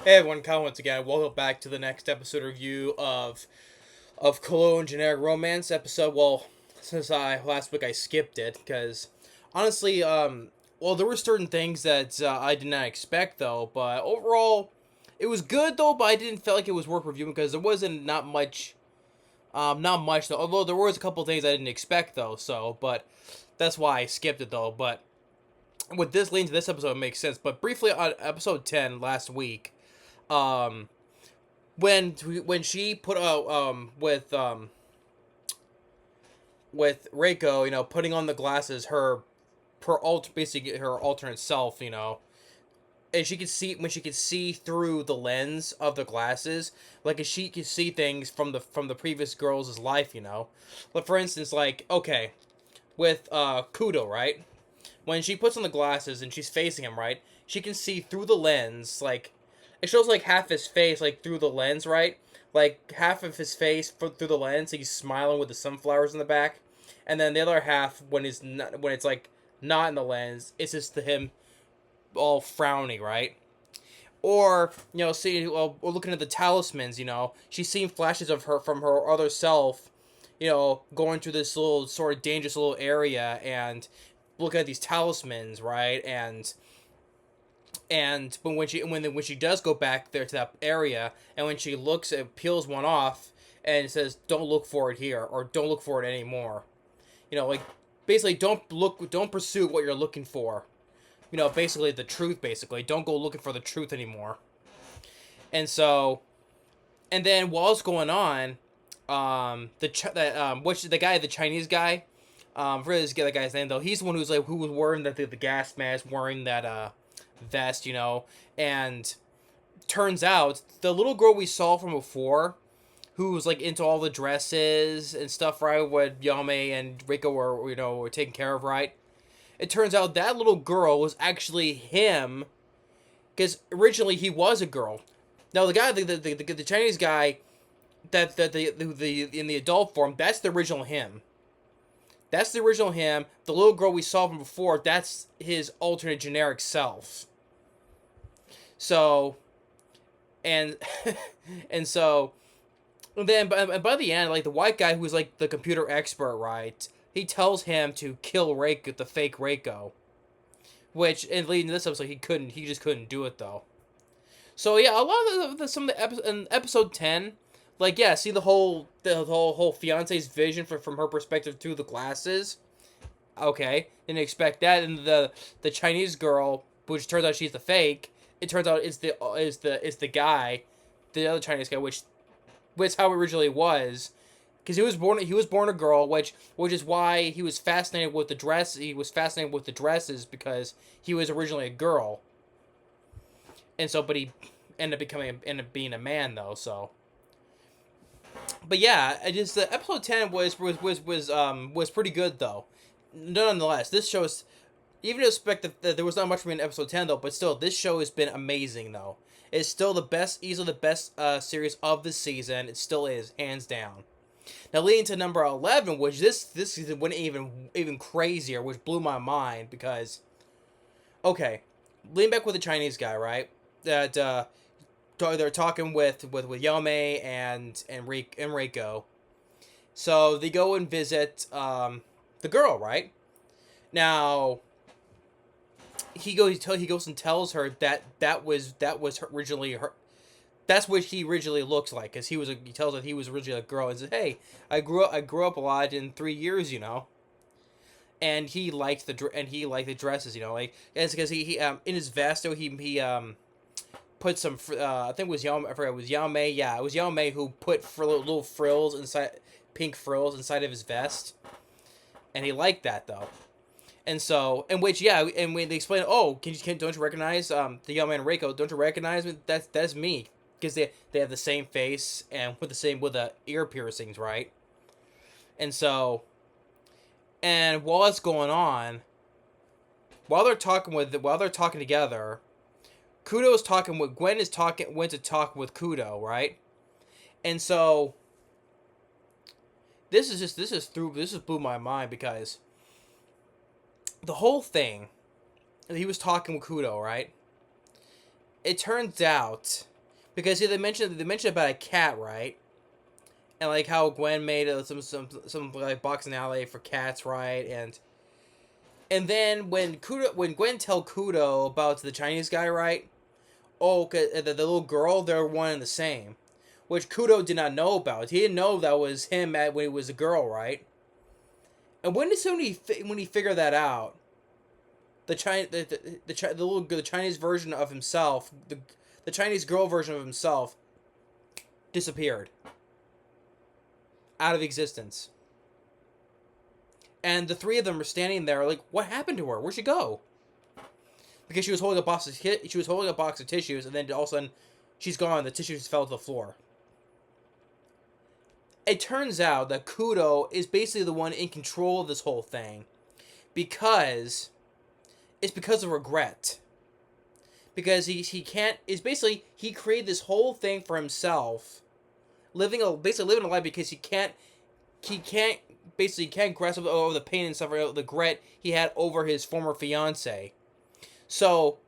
Hey everyone, Kyle once again. Welcome back to the next episode review of Kowloon Generic Romance episode. Well, since I last week I skipped it because honestly, well there were certain things that I did not expect though, but overall it was good though. But I didn't feel like it was worth reviewing because there wasn't not much though. Although there was a couple things I didn't expect though. So, but that's why I skipped it though. But with this leading to this episode, it makes sense. But briefly on episode 10 last week. Um, when she put out with Reiko, putting on the glasses, basically her alternate self, and she could see when she could see through the lens of the glasses, like if she could see things from the previous girl's life, Like for instance, like okay, with Kudo, right? When she puts on the glasses and she's facing him, right? She can see through the lens, like it shows like half his face, like through the lens, right? Like half of his face through the lens, he's smiling with the sunflowers in the back, and then the other half when it's like not in the lens, it's just him all frowny, right? Or seeing or looking at the talismans, she's seeing flashes of her from her other self, going through this little sort of dangerous little area and looking at these talismans, right? And but when she does go back there to that area, and when she looks it peels one off and says don't look for it here, or don't look for it anymore, like basically don't pursue what you're looking for, basically the truth, basically don't go looking for the truth anymore. And so, and then while it's going on, the guy, the Chinese guy, for this the guy's name though, he's the one who was wearing the gas mask, wearing that vest, and turns out the little girl we saw from before, who was like into all the dresses and stuff, right? What Yame and Riko were taking care of, right? It turns out that little girl was actually him, because originally he was a girl. Now the guy, the Chinese guy, that the in the adult form, that's the original him. That's the original him. The little girl we saw from before, that's his alternate generic self. So, and and so then by the end, like the white guy who's like the computer expert, right? He tells him to kill Reiko, the fake Reiko, which in leading to this episode he just couldn't do it though. So yeah, a lot of some of the in episode 10, like yeah, see the whole fiance's vision from her perspective through the glasses. Okay, didn't expect that. And the Chinese girl, which turns out she's the fake. It turns out it's the guy, the other Chinese guy, which how it originally was, because he was born a girl, which is why he was fascinated with the dress. He was fascinated with the dresses because he was originally a girl, and so but he ended up being a man though. So, but yeah, it just the episode 10 was pretty good though. Nonetheless, this show is, even to expect that there was not much for me in episode 10 though, but still this show has been amazing though. It's still the best, easily the best series of the season. It still is, hands down. Now leading to number 11, which this season went even crazier, which blew my mind because, okay, lean back with the Chinese guy, right? That they're talking with Yome and Reiko. So they go and visit the girl, right? Now he goes and tells her that was originally her. That's what he originally looks like, because he tells her he was originally a girl, and says, "Hey, I grew up a lot in 3 years, And he liked the dresses, like, and it's because he in his vest, though, he put some I think it was Yame, I forgot, it was Yame, yeah, it was Yame who put little frills inside, pink frills inside of his vest, and he liked that though. And so, in which, yeah, and when they explain, oh, don't you recognize the young man Reiko? Don't you recognize me? That's me, because they have the same face and with the ear piercings, right? And so, and while it's going on, while they're talking together, Kudo is talking with went to talk with Kudo, right? And so, this just blew my mind, because the whole thing, he was talking with Kudo, right? It turns out Because see, they mentioned about a cat, right? And like how Gwen made some like boxing alley for cats, right? And then when Gwen tell Kudo about the Chinese guy, right? Oh, the little girl, they're one and the same, which Kudo did not know about. He didn't know that was him when he was a girl, right? And when he figured that out, the Chinese version of himself, the Chinese girl version of himself, disappeared out of existence. And the three of them were standing there like, what happened to her? Where'd she go? Because she was holding a box of tissues, and then all of a sudden, she's gone. The tissues fell to the floor. It turns out that Kudo is basically the one in control of this whole thing, because it's because of regret. Because he can't. It's basically he created this whole thing for himself, basically living a life because he can't grasp over the pain and suffering, the regret he had over his former fiance. So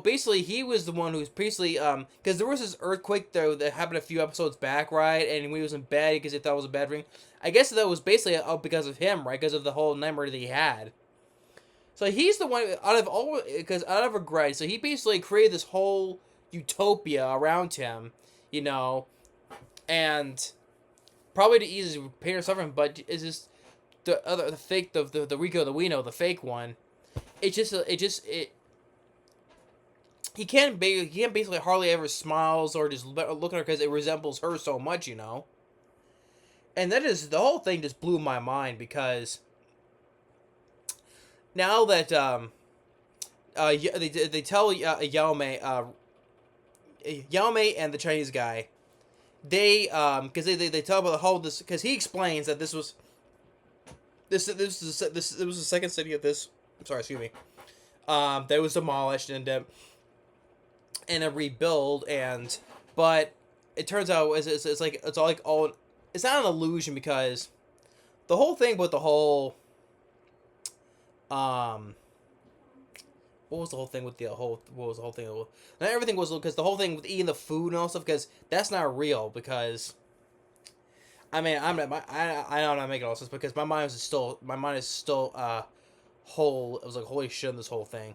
basically, he was the one who's basically because there was this earthquake though that happened a few episodes back, right? And when he was in bed because he thought it was a bad dream. I guess that was basically because of him, right? Because of the whole nightmare that he had. So he's the one out of regret. So he basically created this whole utopia around him, you know, and probably to ease his pain or suffering. But is this the fake the Rico that we know, the fake one? It he can't basically hardly ever smiles or just look at her because it resembles her so much, you know. And that is the whole thing just blew my mind because now that they tell Yao Mei and the Chinese guy, they they tell about the whole this because he explains that this was the second city of this. I'm sorry, excuse me. That was demolished and a rebuild, but it turns out it's like it's not an illusion because the whole thing with the whole what was the whole thing with what was the whole thing? Not everything was because the whole thing with eating the food and all stuff because that's not real because I mean I know I'm not making all sense because my mind is still whole. It was like holy shit in this whole thing.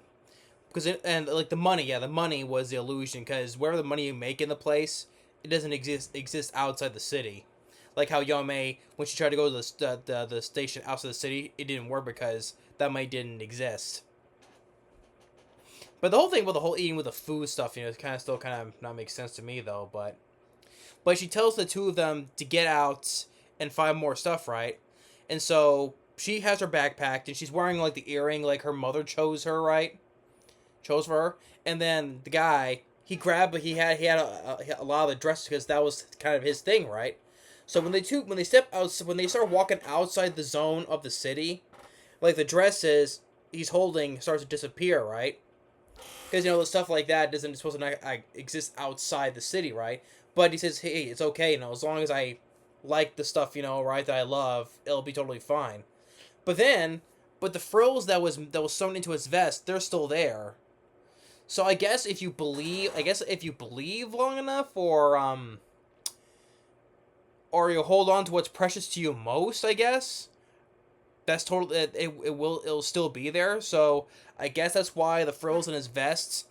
Like the money was the illusion because wherever the money you make in the place, it doesn't exist outside the city. Like how Yomei, when she tried to go to the station outside the city, it didn't work because that money didn't exist. But the whole thing with the whole eating with the food stuff, it kind of not makes sense to me though. But she tells the two of them to get out and find more stuff, right? And so she has her backpack and she's wearing like the earring like her mother chose her, right? Chose for her, and then the guy he had a lot of the dresses because that was kind of his thing, right? So when they start walking outside the zone of the city, like the dresses he's holding starts to disappear, right? Because the stuff like that doesn't supposed to not exist outside the city, right? But he says, hey, it's okay, as long as I like the stuff, right, that I love, it'll be totally fine. But the frills that was sewn into his vest, they're still there. So I guess if you believe long enough, or you hold on to what's precious to you most, I guess that's totally it'll still be there. So I guess that's why the frills in his vests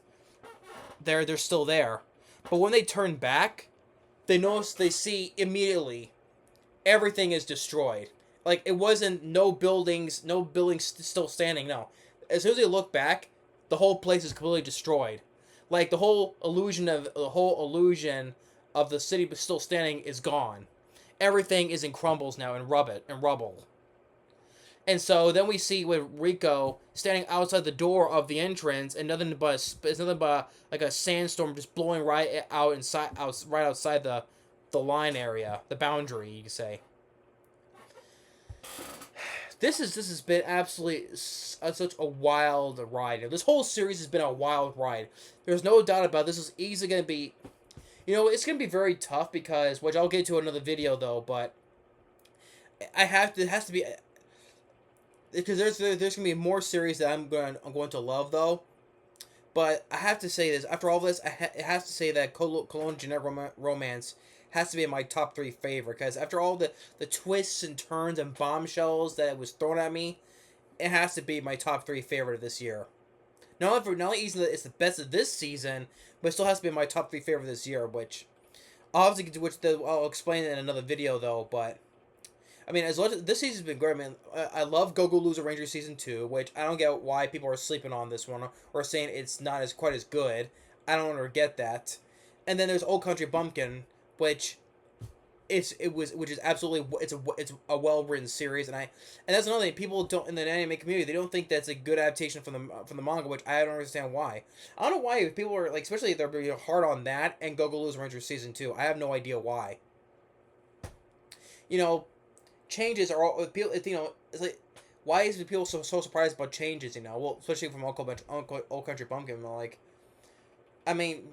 they're still there. But when they turn back, they see immediately everything is destroyed. Like it wasn't no buildings still standing. No, as soon as they look back, the whole place is completely destroyed. Like the whole illusion of the city still standing is gone. Everything is in crumbles now, in rubble. And so then we see with Rico standing outside the door of the entrance, and nothing but like a sandstorm just blowing right outside the line area, the boundary, you could say. This has been absolutely such a wild ride. This whole series has been a wild ride. There's no doubt about it. This is easily going to be, it's going to be very tough because, which I'll get to another video though, but it has to be, because there's going to be more series that I'm going to love though. But I have to say this. After all this, it has to say that Cologne Generic Romance has to be my top 3 favorite. Because after all the twists and turns and bombshells that was thrown at me, it has to be my top 3 favorite of this year. Not only it's the best of this season, but it still has to be my top 3 favorite this year. Which I'll have to I'll explain in another video though. But I mean, as much as this season's been great, man. I love Go Go Loser Ranger season 2, which I don't get why people are sleeping on this one or saying it's not as quite as good. I don't get that. And then there's Old Country Bumpkin, which which is absolutely it's a well written series, and that's another thing. People don't in the anime community, they don't think that's a good adaptation from the manga, which I don't understand why. I don't know why people are like, especially if they're being hard on that and Go Go Loser Ranger season 2. I have no idea why. You know, changes are all people. It's like, why is people so surprised about changes? Well, especially from Old Country Bumpkin. Like, I mean,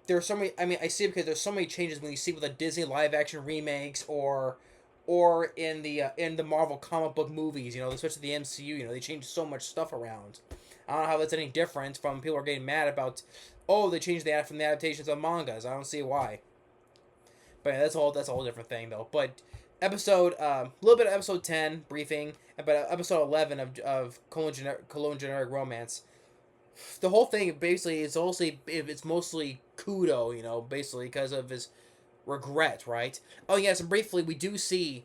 there's so many. I mean, I see it because there's so many changes when you see with the Disney live action remakes or in the Marvel comic book movies. Especially the MCU. They change so much stuff around. I don't know how that's any different from people are getting mad about. Oh, they changed from the adaptations of mangas. I don't see why. But yeah, that's a whole different thing though. But a little bit of episode 10 briefing, but episode 11 of Cologne Generic Romance. The whole thing basically it's mostly Kudo, basically because of his regret, right? Oh yes, and briefly we do see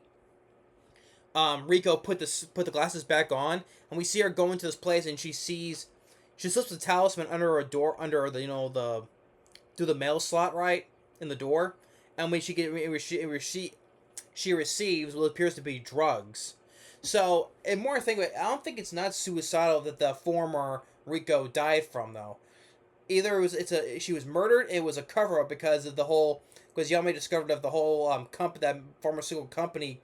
Rico put the glasses back on, and we see her go into this place, and she slips the talisman under a door, under the through the mail slot, right in the door, and when she receives what appears to be drugs. So, and more thing, I don't think it's not suicidal that the former Rico died from though. Either she was murdered. It was a cover up because Yame discovered that the whole that pharmaceutical company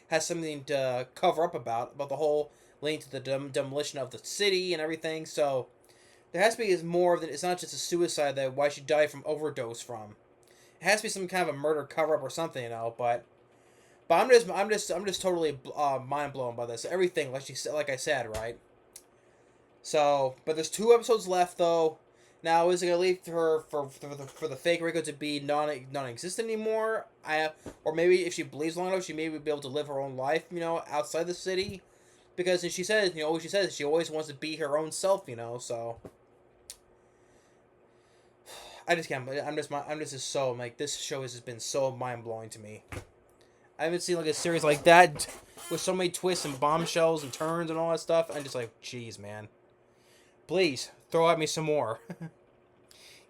has something to cover up about the whole leading to the demolition of the city and everything. So there has to be more than it's not just a suicide that why she died from overdose from. It has to be some kind of a murder cover up or something, But I'm just totally mind blown by this. Everything like I said, right? So, but there's 2 episodes left though. Now, is it gonna leave her for the fake Rico to be non-existent anymore? Or maybe if she believes long enough, she may be able to live her own life, outside the city, because she says, she always wants to be her own self, So I just can't. I'm just so like this show has just been so mind blowing to me. I haven't seen like a series like that with so many twists and bombshells and turns and all that stuff. I'm just like, jeez, man. Please throw at me some more.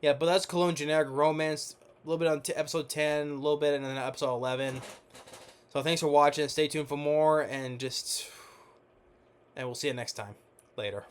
Yeah, but that's Cologne Generic Romance. A little bit on episode 10, a little bit, and then episode 11. So thanks for watching. Stay tuned for more, and we'll see you next time. Later.